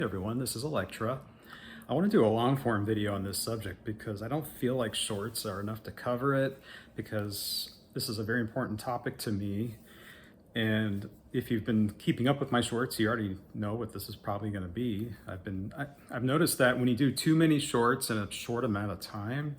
Hey everyone, this is Electra. I want to do a long form video on this subject because I don't feel like shorts are enough to cover it, because this is a very important topic to me. And if you've been keeping up with my shorts, you already know what this is probably going to be. I've noticed that when you do too many shorts in a short amount of time,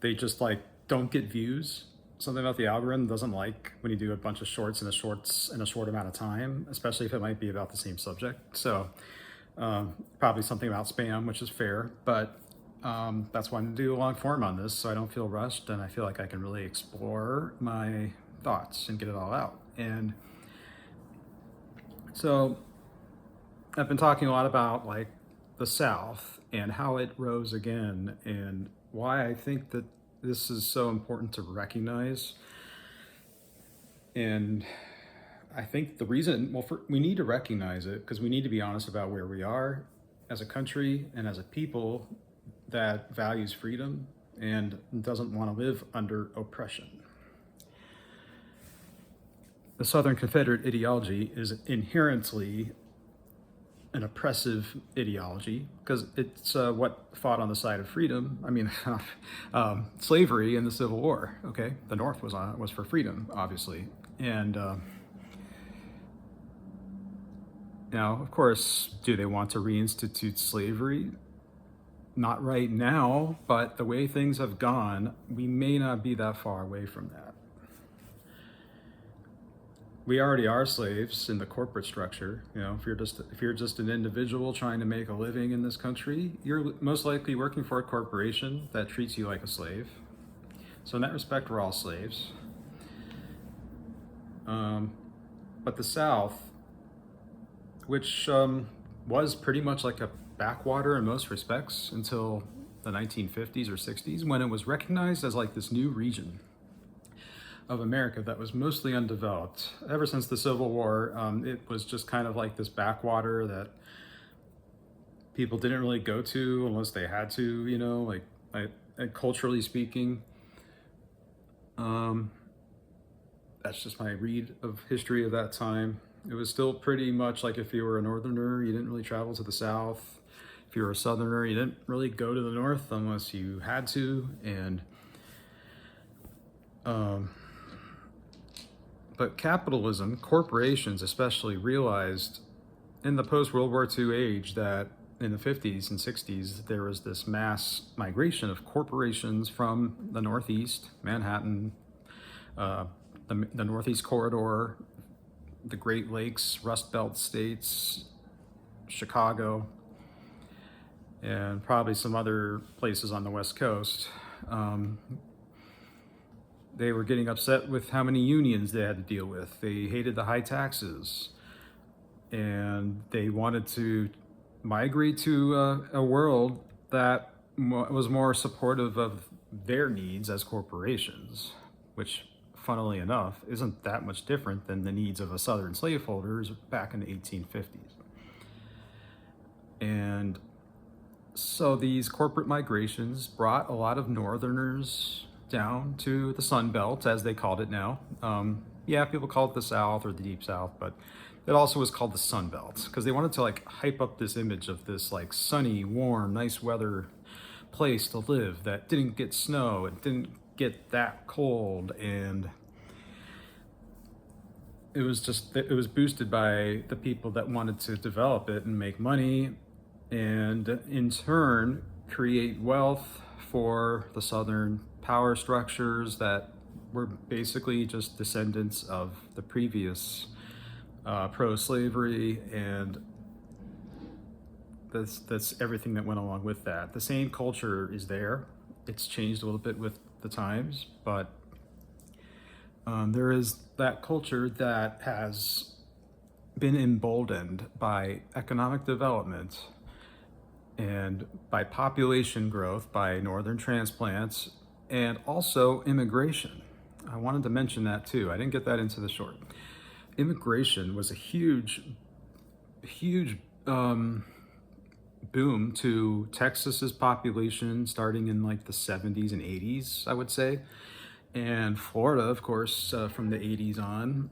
they just like don't get views. Something about the algorithm doesn't like when you do a bunch of shorts in a short amount of time, especially if it might be about the same subject. So probably something about spam, which is fair, but that's why I'm gonna do a long form on this, so I don't feel rushed and I feel like I can really explore my thoughts and get it all out. And so I've been talking a lot about like the South and how it rose again and why I think that this is so important to recognize. And I think the reason, we need to recognize it because we need to be honest about where we are as a country and as a people that values freedom and doesn't want to live under oppression. The Southern Confederate ideology is inherently an oppressive ideology because it's what fought on the side of freedom. I mean, slavery in the Civil War. Okay, the North was for freedom, obviously, and now, of course, do they want to reinstitute slavery? Not right now, but the way things have gone, we may not be that far away from that. We already are slaves in the corporate structure. You know, if you're just an individual trying to make a living in this country, you're most likely working for a corporation that treats you like a slave. So in that respect, we're all slaves. But the South, which was pretty much like a backwater in most respects until the 1950s or 60s, when it was recognized as like this new region of America that was mostly undeveloped. Ever since the Civil War, it was just kind of like this backwater that people didn't really go to unless they had to, you know, like culturally speaking. That's just my read of history of that time. It was still pretty much like if you were a northerner, you didn't really travel to the South. If you were a southerner, you didn't really go to the North unless you had to. And but capitalism, corporations especially, realized in the post-World War II age that in the 50s and 60s, there was this mass migration of corporations from the Northeast, Manhattan, the Northeast Corridor, the Great Lakes, Rust Belt states, Chicago, and probably some other places on the West Coast. They were getting upset with how many unions they had to deal with. They hated the high taxes, and they wanted to migrate to a world that was more supportive of their needs as corporations, which, funnily enough, isn't that much different than the needs of a Southern slaveholders back in the 1850s. And so these corporate migrations brought a lot of Northerners down to the Sun Belt, as they called it now. Yeah, people call it the South or the Deep South, but it also was called the Sun Belt because they wanted to like hype up this image of this like sunny, warm, nice weather place to live that didn't get snow, it didn't get that cold, and it was boosted by the people that wanted to develop it and make money and in turn create wealth for the Southern power structures that were basically just descendants of the previous pro-slavery, and that's everything that went along with that. The same culture is there. It's changed a little bit with the times, but there is that culture that has been emboldened by economic development and by population growth, by northern transplants, and also immigration. I wanted to mention that too. I didn't get that into the short. Immigration was a huge boom to Texas's population starting in like the 70s and 80s, I would say. And Florida, of course, from the 80s on.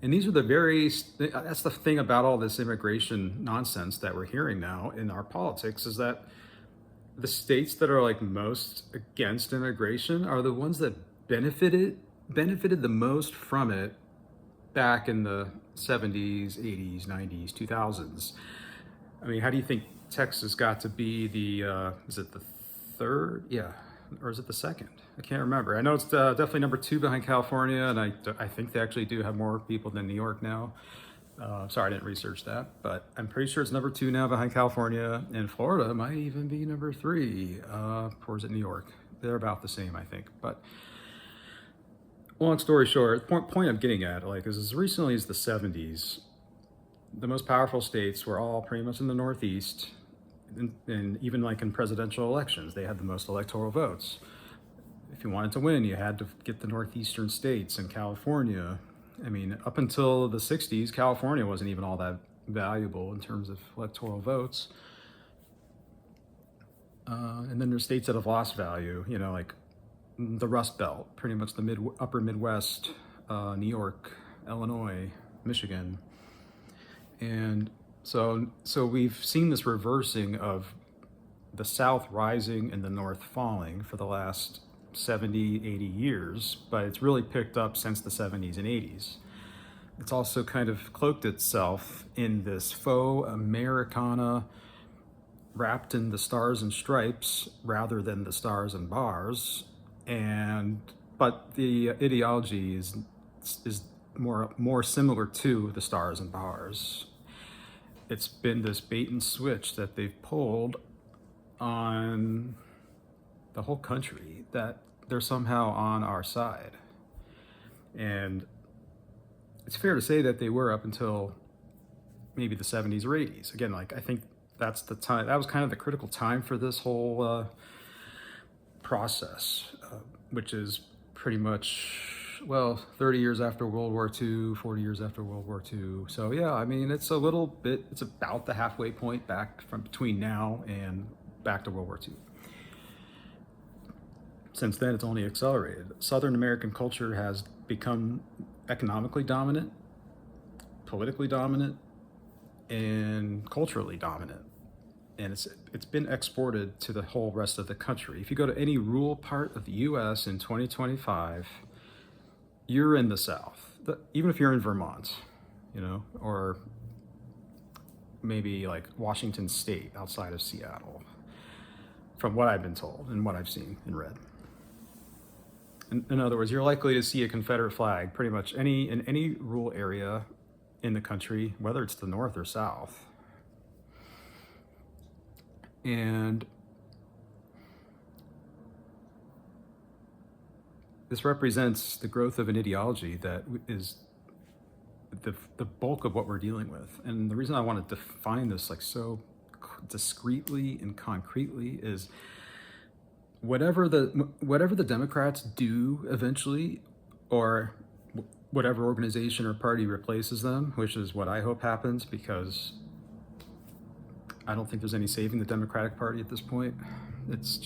And these are that's the thing about all this immigration nonsense that we're hearing now in our politics, is that the states that are like most against immigration are the ones that benefited the most from it back in the 70s, 80s, 90s, 2000s. I mean, how do you think Texas got to be is it the third? Yeah. Or is it the second? I can't remember. I know it's definitely number 2 behind California, and I think they actually do have more people than New York now. Sorry, I didn't research that, but I'm pretty sure it's number 2 now behind California, and Florida might even be number 3. Or is it New York? They're about the same, I think. But long story short, point I'm getting at, like, is as recently as the 70s, the most powerful states were all pretty much in the Northeast, and even like in presidential elections, they had the most electoral votes. If you wanted to win, you had to get the northeastern states and California. I mean, up until the 60s, California wasn't even all that valuable in terms of electoral votes. And then there's states that have lost value, you know, like the Rust Belt, pretty much the upper Midwest, New York, Illinois, Michigan. And so we've seen this reversing of the South rising and the North falling for the last 70, 80 years, but it's really picked up since the 70s and 80s. It's also kind of cloaked itself in this faux Americana wrapped in the stars and stripes rather than the stars and bars. But the ideology is more similar to the stars and bars. It's been this bait and switch that they've pulled on the whole country, that they're somehow on our side. And it's fair to say that they were up until maybe the 70s or 80s. Again, like, I think that's the time, that was kind of the critical time for this whole process, which is pretty much, well, 30 years after World War II, 40 years after World War II. So yeah, I mean, it's about the halfway point back from between now and back to World War II. Since then, it's only accelerated. Southern American culture has become economically dominant, politically dominant, and culturally dominant. And it's been exported to the whole rest of the country. If you go to any rural part of the US in 2025, you're in the South. Even if you're in Vermont, you know, or maybe like Washington State outside of Seattle, from what I've been told and what I've seen and read. In other words, you're likely to see a Confederate flag pretty much in any rural area in the country, whether it's the North or South. And this represents the growth of an ideology that is the bulk of what we're dealing with. And the reason I want to define this like so discreetly and concretely is whatever the Democrats do eventually, or whatever organization or party replaces them, which is what I hope happens, because I don't think there's any saving the Democratic Party at this point. It's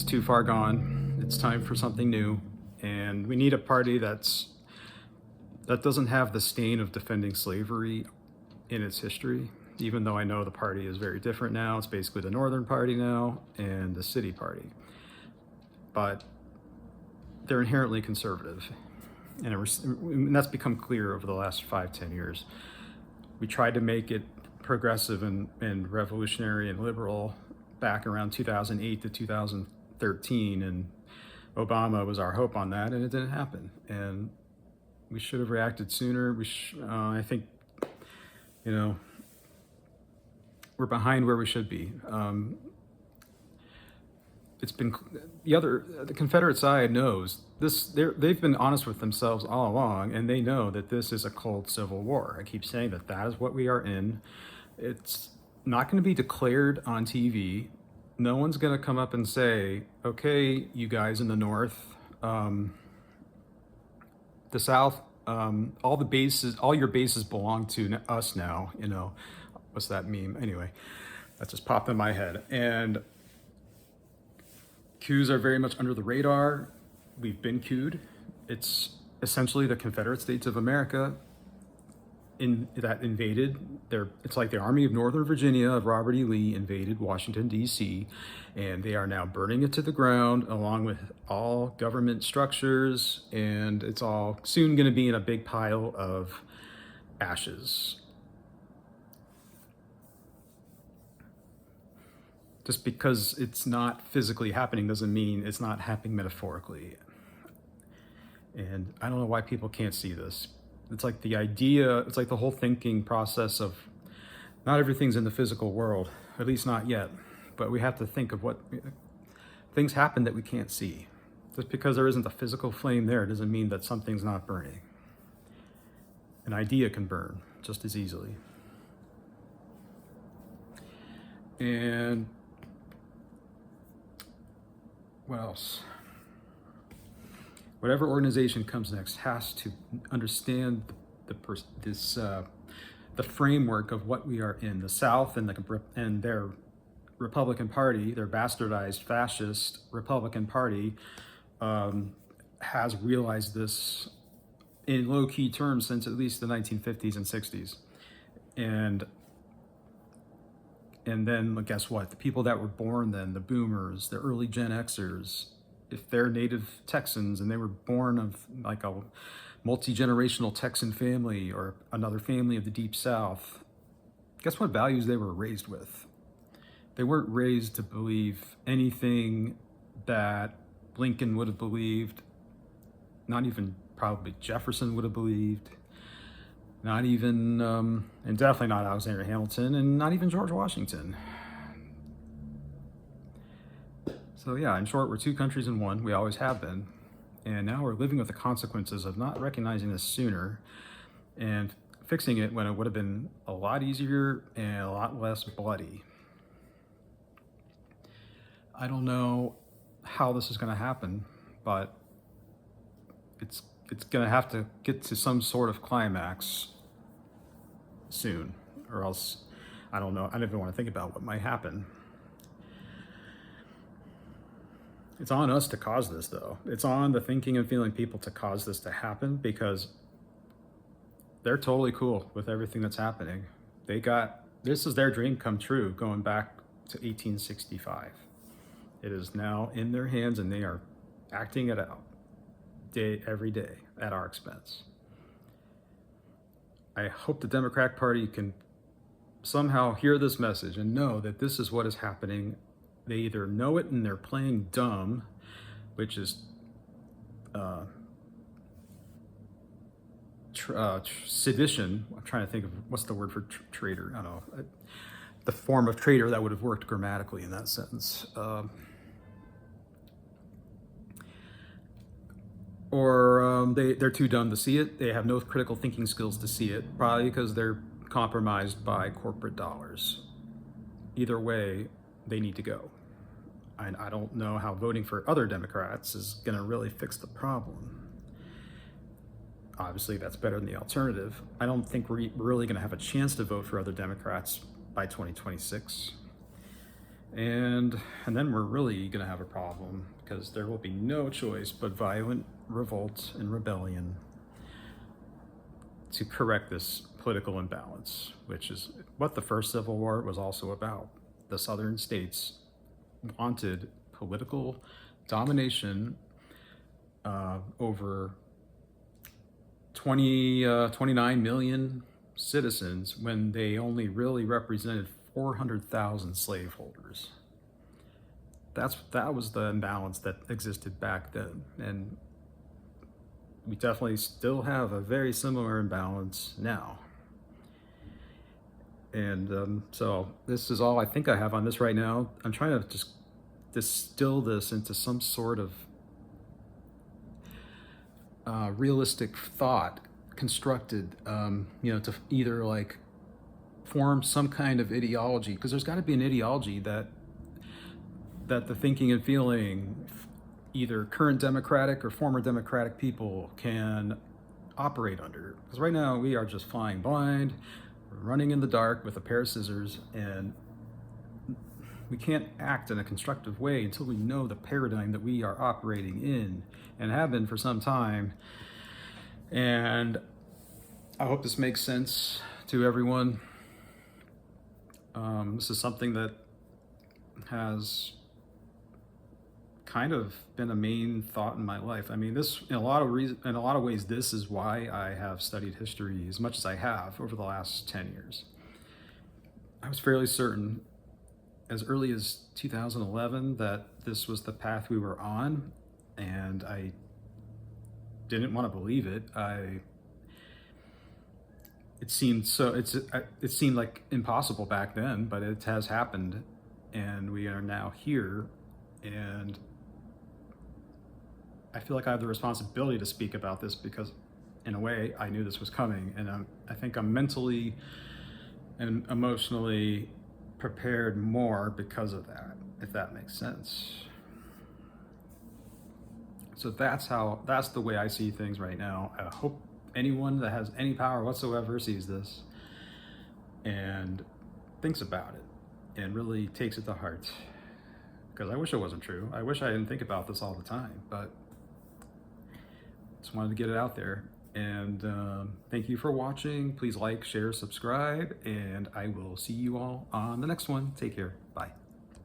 too far gone. It's time for something new, and we need a party that doesn't have the stain of defending slavery in its history. Even though I know the party is very different now. It's basically the Northern Party now and the City Party. But they're inherently conservative. And that's become clear over the last 5-10 years. We tried to make it progressive and revolutionary and liberal back around 2008 to 2013. And Obama was our hope on that, and it didn't happen. And we should have reacted sooner. I think, you know, we're behind where we should be. It's been the Confederate side knows this. They've been honest with themselves all along, and they know that this is a cold civil war. I keep saying that is what we are in. It's not going to be declared on TV. No one's going to come up and say, "Okay, you guys in the North, the South, all your bases belong to us now." You know. What's that meme? Anyway, that just popped in my head. And coups are very much under the radar. We've been couped. It's essentially the Confederate States of America that invaded it's like the Army of Northern Virginia of Robert E. Lee invaded Washington, D.C., and they are now burning it to the ground along with all government structures, and it's all soon going to be in a big pile of ashes. Just because it's not physically happening doesn't mean it's not happening metaphorically. And I don't know why people can't see this. It's like the idea, it's like the whole thinking process of not everything's in the physical world, at least not yet. But we have to think of what things happen that we can't see. Just because there isn't a physical flame there doesn't mean that something's not burning. An idea can burn just as easily. And what else? Whatever organization comes next has to understand the framework of what we are in. The South and their Republican Party, their bastardized fascist Republican Party, has realized this in low-key terms since at least the 1950s and 60s. And then guess what? The people that were born then, the boomers, the early Gen Xers, if they're native Texans and they were born of like a multi-generational Texan family or another family of the Deep South, guess what values they were raised with? They weren't raised to believe anything that Lincoln would have believed, not even probably Jefferson would have believed, not even, and definitely not Alexander Hamilton, and not even George Washington. So yeah, in short, we're two countries in one. We always have been. And now we're living with the consequences of not recognizing this sooner and fixing it when it would have been a lot easier and a lot less bloody. I don't know how this is going to happen, but it's going to have to get to some sort of climax soon, or else I don't know. I don't even want to think about what might happen. It's on us to cause this, though. It's on the thinking and feeling people to cause this to happen, because they're totally cool with everything that's happening. This is their dream come true going back to 1865. It is now in their hands, and they are acting it out every day at our expense. I hope the Democratic Party can somehow hear this message and know that this is what is happening. They either know it and they're playing dumb, which is sedition. I'm trying to think of what's the word for traitor. I don't know. The form of traitor that would have worked grammatically in that sentence. Or they're too dumb to see it. They have no critical thinking skills to see it, probably because they're compromised by corporate dollars. Either way, they need to go. I don't know how voting for other Democrats is going to really fix the problem. Obviously, that's better than the alternative. I don't think we're really going to have a chance to vote for other Democrats by 2026. And then we're really going to have a problem, because there will be no choice but violent revolt and rebellion to correct this political imbalance, which is what the first Civil War was also about. The southern states wanted political domination over 29 million citizens when they only really represented 400,000 slaveholders. That was the imbalance that existed back then, and we definitely still have a very similar imbalance now. And so this is all I think I have on this right now. I'm trying to just distill this into some sort of realistic thought, constructed, to either like form some kind of ideology, because there's got to be an ideology that the thinking and feeling, either current Democratic or former Democratic people, can operate under. Because right now we are just flying blind, running in the dark with a pair of scissors, and we can't act in a constructive way until we know the paradigm that we are operating in and have been for some time. And I hope this makes sense to everyone. This is something that has kind of been a main thought in my life. I mean, this in a lot of ways, this is why I have studied history as much as I have over the last 10 years. I was fairly certain as early as 2011 that this was the path we were on, and I didn't want to believe it. It seemed like impossible back then, but it has happened, and we are now here. And I feel like I have the responsibility to speak about this because, in a way, I knew this was coming, and I think I'm mentally and emotionally prepared more because of that, if that makes sense. So that's the way I see things right now. I hope anyone that has any power whatsoever sees this and thinks about it and really takes it to heart. Because I wish it wasn't true. I wish I didn't think about this all the time, but just wanted to get it out there. And thank you for watching. Please like, share, subscribe, and I will see you all on the next one. Take care. Bye.